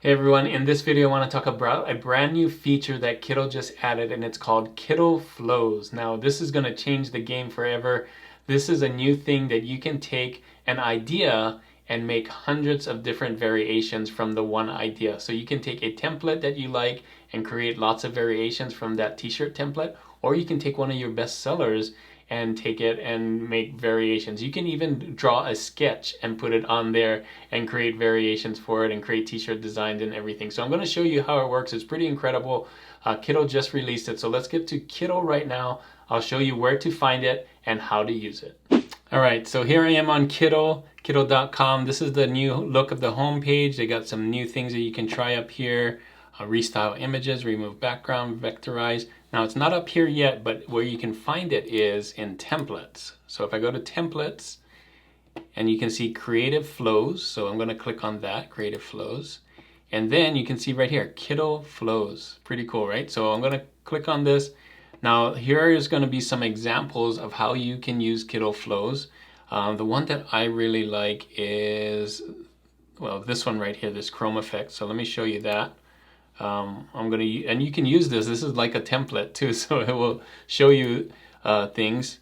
Hey everyone, in this video I want to talk about a brand new feature that Kittl just added, and it's called Kittl Flows. Now this is going to change the game forever. This is a new thing that you can take an idea and make hundreds of different variations from the one idea. So you can take a template that you like and create lots of variations from that t-shirt template, or you can take one of your best sellers and take it and make variations. You can even draw a sketch and put it on there and create variations for it and create t-shirt designs and everything. So I'm going to show you how it works. It's pretty incredible. Kittl just released it. So let's get to Kittl right now. I'll show you where to find it and how to use it. All right, so here I am on Kittl, Kittl.com. This is the new look of the home page. They got some new things that you can try up here. Restyle images, remove background, vectorize. Now it's not up here yet, but where you can find it is in templates. So if I go to templates, and you can see creative flows. So I'm going to click on that, creative flows. And then you can see right here, Kittl flows. Pretty cool, right? So I'm going to click on this. Now here is going to be some examples of how you can use Kittl flows. The one that I really like is, well, this one right here, this chrome effect. So let me show you that. And you can use this. This is like a template too, so it will show you things.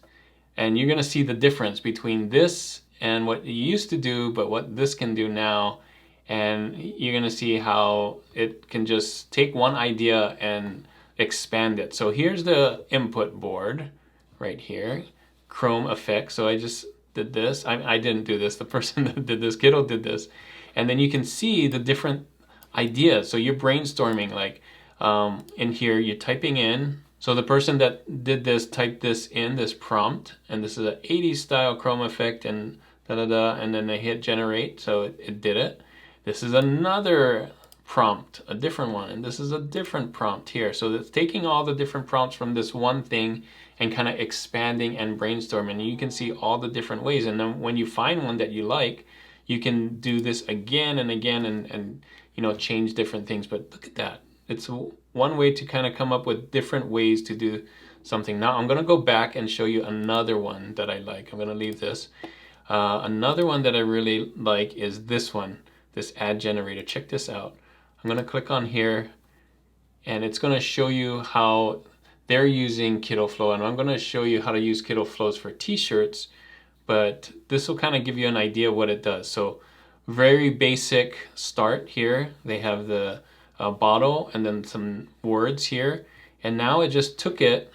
And you're going to see the difference between this and what you used to do, but what this can do now. And you're going to see how it can just take one idea and expand it. So here's the input board right here, Chrome effect. So I just did this. I didn't do this. The person that did this, Kittl, did this. And then you can see the different ideas. So you're brainstorming, like in here, you're typing in. So the person that did this typed this in, this prompt, and this is an 80s style chrome effect, and and then they hit generate, so it did it. This is another prompt, a different one, and this is a different prompt here. So it's taking all the different prompts from this one thing and kind of expanding and brainstorming. And you can see all the different ways. And then when you find one that you like, you can do this again and again and you know, change different things. But look at that. It's one way to kind of come up with different ways to do something. Now I'm going to go back and show you another one that I like. I'm going to leave this. Another one that I really like is this one, this ad generator. Check this out. I'm going to click on here, and it's going to show you how they're using Kittl Flow. And I'm going to show you how to use Kittl Flows for t-shirts, but this will kind of give you an idea of what it does. So very basic start here. They have the bottle and then some words here. And now it just took it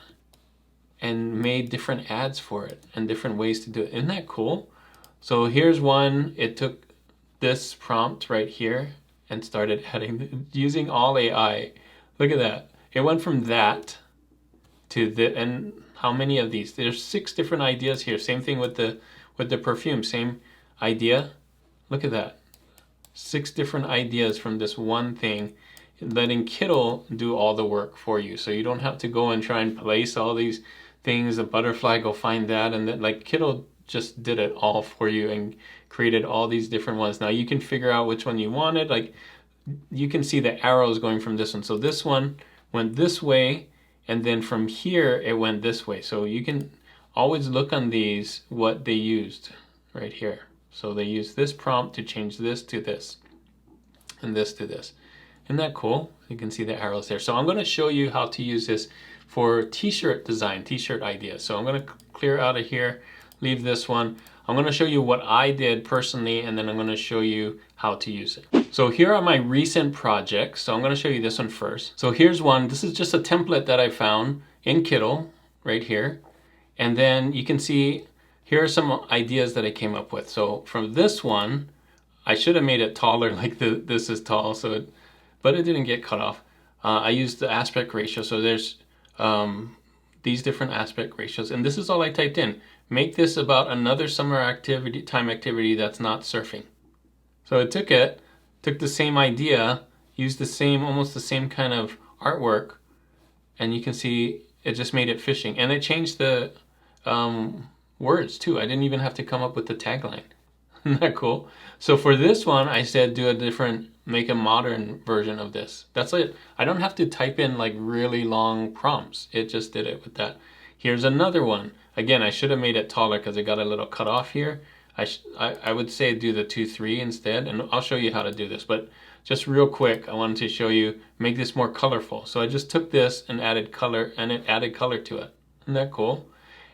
and made different ads for it and different ways to do it. Isn't that cool? So here's one. It took this prompt right here and started adding, using all AI. Look at that. It went from that to the, and how many of these? There's 6 different ideas here. Same thing with the perfume, same idea. Look at that. 6 different ideas from this one thing, letting Kittl do all the work for you. So you don't have to go and try and place all these things, a butterfly, go find that, and then like Kittl just did it all for you and created all these different ones. Now you can figure out which one you wanted. Like you can see the arrows going from this one. So this one went this way, and then from here it went this way. So you can always look on these what they used right here. So they used this prompt to change this to this and this to this. Isn't that cool? You can see the arrows there. So I'm going to show you how to use this for t-shirt design, t-shirt ideas. So I'm going to clear out of here, leave this one. I'm going to show you what I did personally, and then I'm going to show you how to use it. So here are my recent projects. So I'm going to show you this one first. So here's one. This is just a template that I found in Kittl right here. And then you can see here are some ideas that I came up with. So from this one, I should have made it taller, like this is tall, so but it didn't get cut off. I used the aspect ratio. So there's these different aspect ratios, and this is all I typed in. Make this about another summer activity that's not surfing. So it took the same idea, used the same, almost the same kind of artwork, and you can see it just made it fishing. And it changed the words too. I didn't even have to come up with the tagline. Isn't that cool? So for this one, I said do a different, make a modern version of this. That's it. I don't have to type in like really long prompts. It just did it with that. Here's another one. Again, I should have made it taller because it got a little cut off here. I would say do the 2-3 instead, and I'll show you how to do this. But just real quick, I wanted to show you, make this more colorful. So I just took this and added color, and it added color to it. Isn't that cool?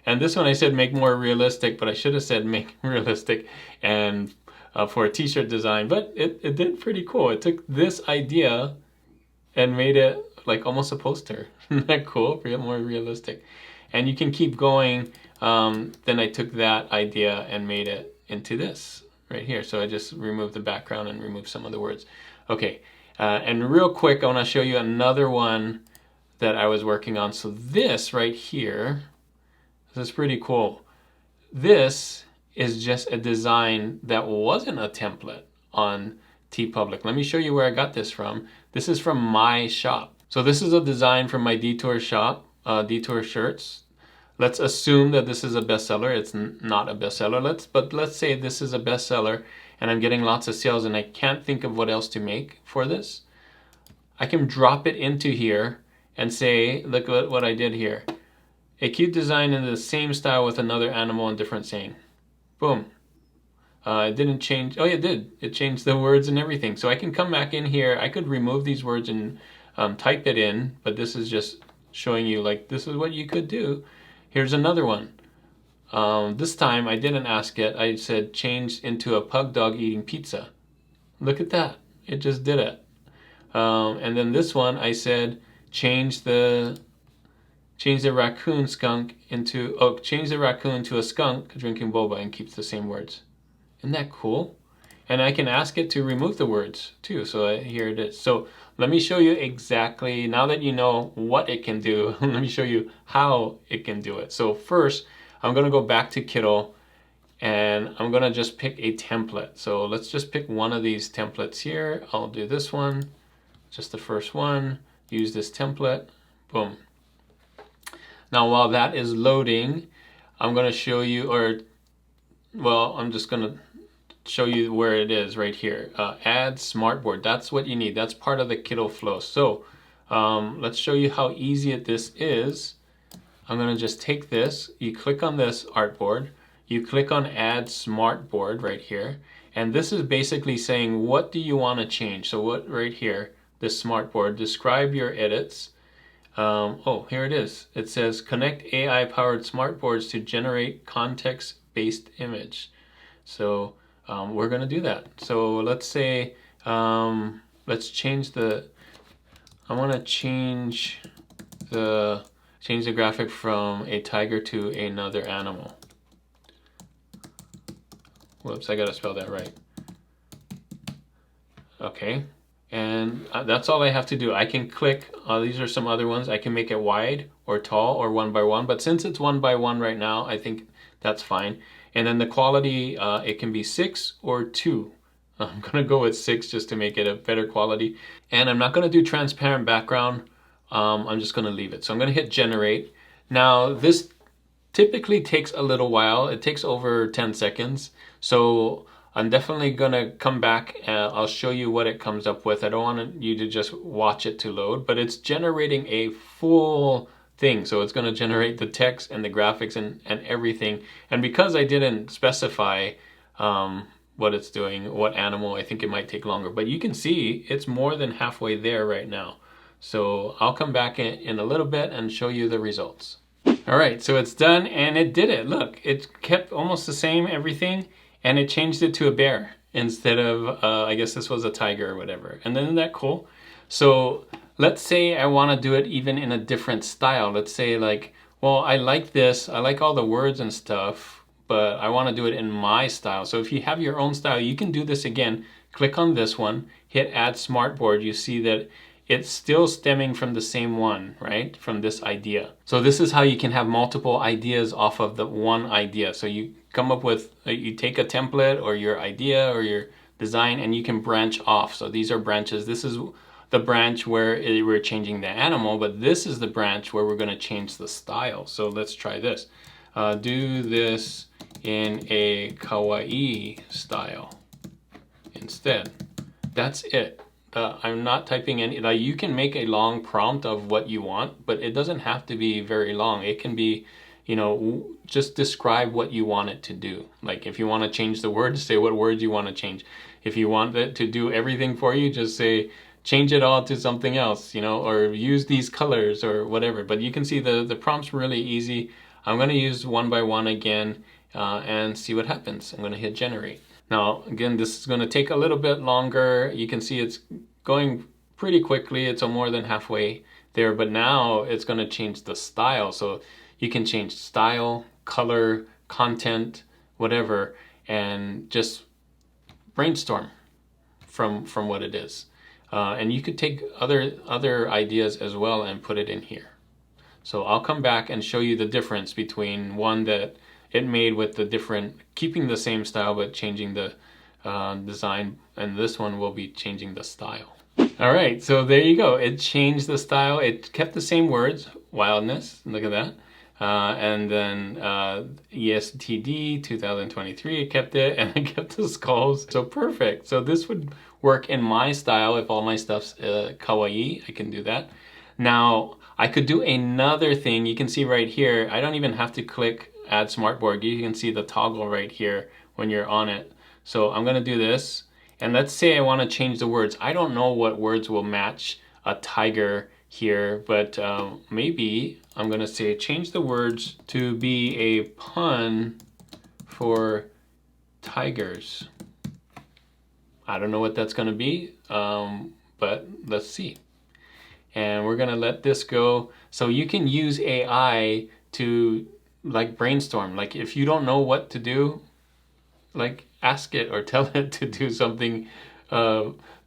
And this one I said make more realistic, but I should have said make realistic and for a t-shirt design, but it did pretty cool. It took this idea and made it like almost a poster. Isn't that cool? More realistic. And you can keep going. Then I took that idea and made it into this right here. So I just removed the background and removed some of the words. Okay, and real quick, I want to show you another one that I was working on. So this right here, this is pretty cool. This is just a design that wasn't a template on TeePublic. Let me show you where I got this from. This is from my shop. So this is a design from my Detour shop, Detour shirts. Let's assume that this is a bestseller. It's not a bestseller. But let's say this is a bestseller and I'm getting lots of sales and I can't think of what else to make for this. I can drop it into here and say, look at what I did here. A cute design in the same style with another animal and different saying. Boom. It didn't change. Oh, yeah, it did. It changed the words and everything. So I can come back in here. I could remove these words and type it in, but this is just showing you like this is what you could do. Here's another one. This time I didn't ask it. I said change into a pug dog eating pizza. Look at that. It just did it. And then this one I said change the raccoon skunk into change the raccoon to a skunk drinking boba, and keeps the same words. Isn't that cool? And I can ask it to remove the words too. So here it is. So let me show you exactly, now that you know what it can do, let me show you how it can do it. So first, I'm gonna go back to Kittl and I'm gonna just pick a template. So let's just pick one of these templates here. I'll do this one, just the first one, use this template, boom. Now while that is loading, I'm gonna show you, I'm just gonna show you where it is right here. Add smartboard, that's what you need. That's part of the Kittl flow. So let's show you how easy this is. I'm gonna just take this, you click on this artboard, you click on add smartboard right here, and this is basically saying what do you want to change. So what right here, this smartboard, describe your edits. Here it is. It says connect AI powered smartboards to generate context-based image. So we're going to do that. So let's say, let's change I want to change the graphic from a tiger to another animal. Whoops, I got to spell that right. Okay. And that's all I have to do. I can click, these are some other ones. I can make it wide or tall or 1 by 1, but since it's 1 by 1 right now, I think that's fine. And then the quality, it can be 6 or 2. I'm gonna go with 6 just to make it a better quality. And I'm not gonna do transparent background. I'm just gonna leave it. So I'm gonna hit generate. Now this typically takes a little while. It takes over 10 seconds. So I'm definitely gonna come back and I'll show you what it comes up with. I don't want you to just watch it to load, but it's generating a full thing. So it's gonna generate the text and the graphics and everything. And because I didn't specify what it's doing, what animal, I think it might take longer. But you can see it's more than halfway there right now. So I'll come back in a little bit and show you the results. All right, so it's done and it did it. Look, it kept almost the same everything. And it changed it to a bear instead of, I guess this was a tiger or whatever. And then isn't that cool? So let's say I want to do it even in a different style. Let's say like, well, I like this. I like all the words and stuff, but I want to do it in my style. So if you have your own style, you can do this again. Click on this one, hit add smartboard. You see that it's still stemming from the same one, right? From this idea. So this is how you can have multiple ideas off of the one idea. So you come up with, you take a template or your idea or your design and you can branch off. So these are branches. This is the branch where we're changing the animal, but this is the branch where we're gonna change the style. So let's try this. Do this in a kawaii style instead. That's it. I'm not typing any, you can make a long prompt of what you want, but it doesn't have to be very long. It can be you know, just describe what you want it to do. Like if you want to change the words, say what words you want to change. If you want it to do everything for you, just say change it all to something else, you know, or use these colors or whatever. But you can see the prompt's really easy. I'm going to use one by one again and see what happens. I'm going to hit generate. Now, again, this is going to take a little bit longer. You can see it's going pretty quickly. It's more than halfway there, but now it's going to change the style. So you can change style, color, content, whatever, and just brainstorm from what it is. And you could take other ideas as well and put it in here. So I'll come back and show you the difference between one that it made with the different, keeping the same style but changing the design, and this one will be changing the style. All right, so there you go. It changed the style. It kept the same words, wildness, look at that. And then ESTD 2023, it kept it, and it kept the skulls. So perfect. So this would work in my style. If all my stuff's kawaii, I can do that. Now, I could do another thing. You can see right here, I don't even have to click add smartboard. You can see the toggle right here when you're on it. So I'm gonna do this, and let's say I wanna change the words. I don't know what words will match a tiger here, but maybe I'm gonna say change the words to be a pun for tigers. I don't know what that's gonna be, but let's see. And we're gonna let this go. So you can use AI to like brainstorm. Like if you don't know what to do, like ask it or tell it to do something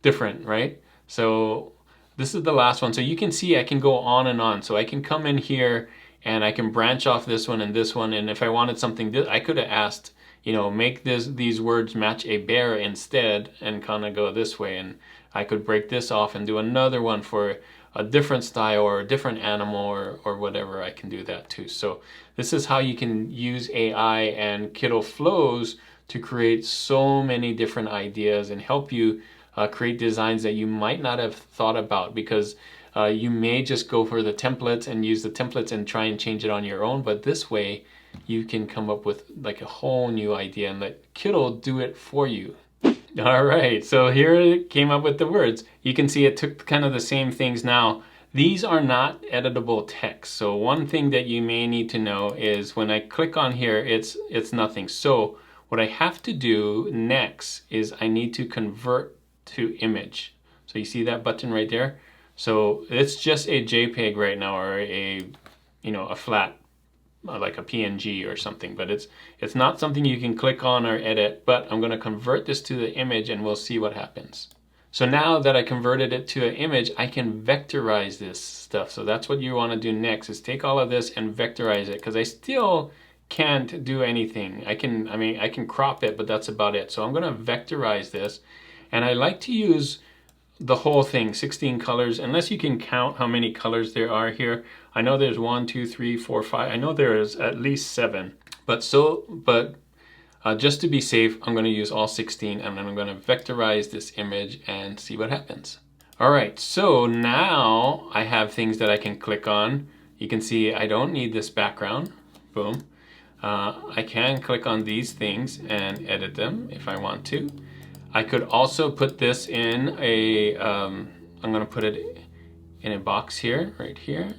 different, right? So this is the last one. So you can see I can go on and on. So I can come in here and I can branch off this one and this one. And if I wanted something, I could have asked, you know, make these words match a bear instead, and kind of go this way. And I could break this off and do another one for a different style or a different animal or whatever. I can do that too. So this is how you can use AI and Kittl Flows to create so many different ideas and help you create designs that you might not have thought about, because you may just go for the templates and use the templates and try and change it on your own. But this way you can come up with like a whole new idea and let Kittl do it for you. All right, so here it came up with the words. You can see it took kind of the same things. Now, these are not editable text. So one thing that you may need to know is when I click on here, it's nothing. So what I have to do next is I need to convert to image. So you see that button right there? So it's just a JPEG right now, or a, you know, a flat, like a PNG or something, but it's not something you can click on or edit. But I'm going to convert this to the image and we'll see what happens. So now that I converted it to an image, I can vectorize this stuff. So that's what you want to do next, is take all of this and vectorize it, because I still can't do anything. I can crop it, but that's about it. So I'm going to vectorize this, and I like to use the whole thing, 16 colors, unless you can count how many colors there are here. I know there's 1, 2, 3, 4, 5. I know there is at least 7. But just to be safe, I'm going to use all 16, and then I'm going to vectorize this image and see what happens. All right, so now I have things that I can click on. You can see I don't need this background. Boom. I can click on these things and edit them if I want to. I could also put this in a, I'm going to put it in a box here, right here.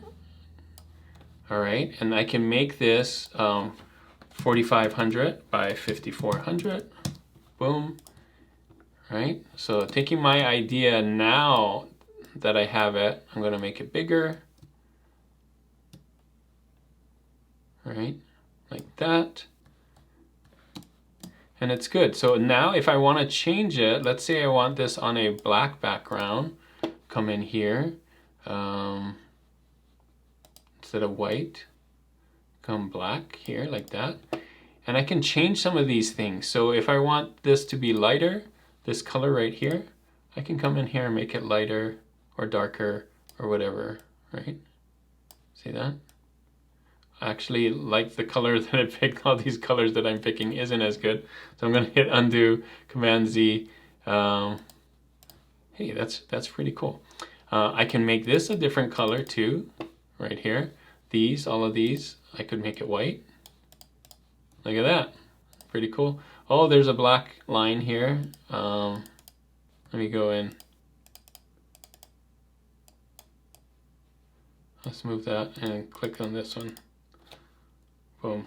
All right, and I can make this 4,500 by 5,400. Boom. Right, so taking my idea now that I have it, I'm going to make it bigger. All right, like that. And it's good. So now if I want to change it, let's say I want this on a black background, come in here, instead of white, come black here like that. And I can change some of these things. So if I want this to be lighter, this color right here, I can come in here and make it lighter or darker or whatever, right? See that? Actually, like the color that I picked, all these colors that I'm picking isn't as good. So I'm going to hit undo, Command Z. Hey, that's pretty cool. I can make this a different color too, right here. All of these, I could make it white. Look at that. Pretty cool. Oh, there's a black line here. Let me go in. Let's move that and click on this one. Boom.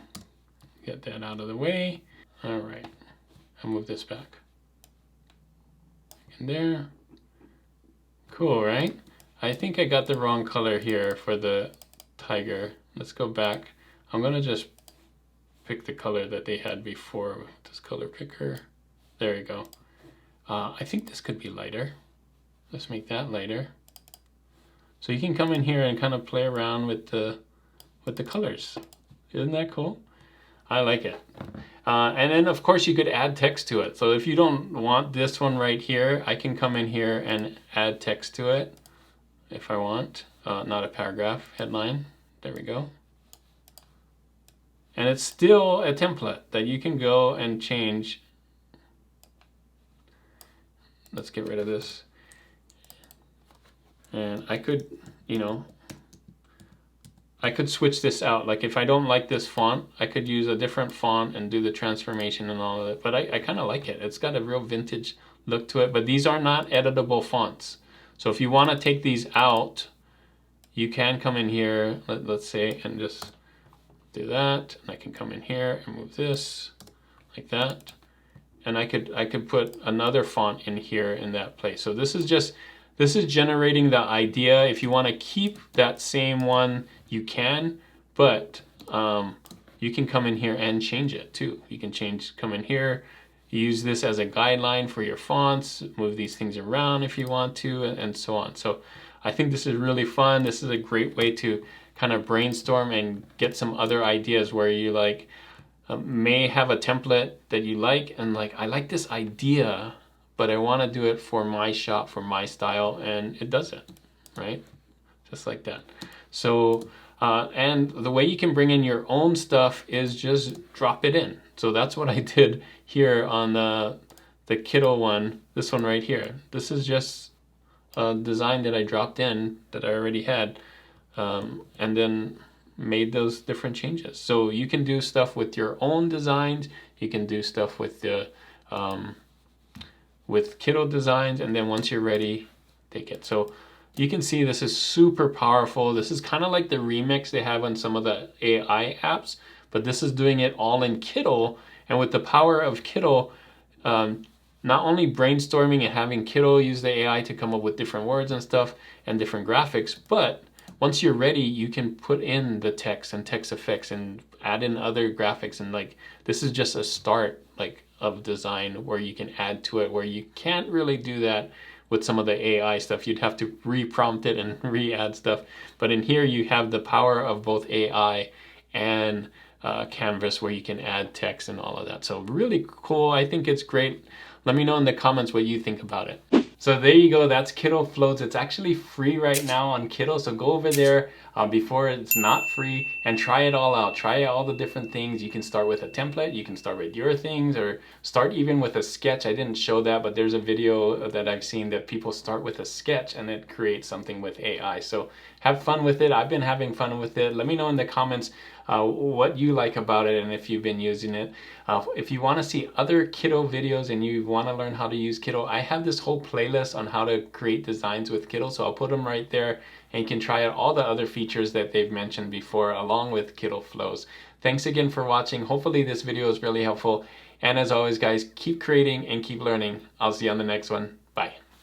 Get that out of the way. All right. I'll move this back. In there. Cool, right? I think I got the wrong color here for the tiger. Let's go back. I'm gonna just pick the color that they had before with this color picker. There you go. I think this could be lighter. Let's make that lighter. So you can come in here and kind of play around with the colors. Isn't that cool? I like it. And then of course you could add text to it. So if you don't want this one right here, I can come in here and add text to it if I want. Not a paragraph, headline. There we go. And it's still a template that you can go and change. Let's get rid of this. And I could, you know, I could switch this out. Like if I don't like this font, I could use a different font and do the transformation and all of it. But I kind of like it. It's got a real vintage look to it. But these are not editable fonts. So if you want to take these out, you can come in here, let's say, and just do that. And I can come in here and move this like that. And I could put another font in here in that place. So this is generating the idea. If you want to keep that same one, you can, but you can come in here and change it too. You can come in here, use this as a guideline for your fonts, move these things around if you want to, and so on. So I think this is really fun. This is a great way to kind of brainstorm and get some other ideas where you like may have a template that you like, and like, I like this idea, but I want to do it for my shop, for my style, and it does it, right? Just like that. So, and the way you can bring in your own stuff is just drop it in. So that's what I did here on the Kittl one, this one right here. This is just a design that I dropped in that I already had, and then made those different changes. So you can do stuff with your own designs. You can do stuff with the with Kittl designs, and then once you're ready, take it. So you can see this is super powerful. This is kind of like the remix they have on some of the AI apps, but this is doing it all in Kittl. And with the power of Kittl, not only brainstorming and having Kittl use the AI to come up with different words and stuff and different graphics, but once you're ready, you can put in the text and text effects and add in other graphics. And like, this is just a start like of design where you can add to it, where you can't really do that with some of the AI stuff. You'd have to re-prompt it and re-add stuff. But in here, you have the power of both AI and Canvas, where you can add text and all of that. So really cool. I think it's great. Let me know in the comments what you think about it. So there you go, that's Kittl Flows. It's actually free right now on Kittl, so go over there before it's not free and try it all out. Try all the different things. You can start with a template, you can start with your things, or start even with a sketch. I didn't show that, but there's a video that I've seen that people start with a sketch and it creates something with AI. So have fun with it. I've been having fun with it. Let me know in the comments what you like about it and if you've been using it. If you want to see other Kittl videos and you want to learn how to use Kittl, I have this whole playlist on how to create designs with Kittl, so I'll put them right there, and you can try out all the other features that they've mentioned before along with Kittl Flows. Thanks again for watching. Hopefully this video is really helpful, and as always guys, keep creating and keep learning. I'll see you on the next one. Bye.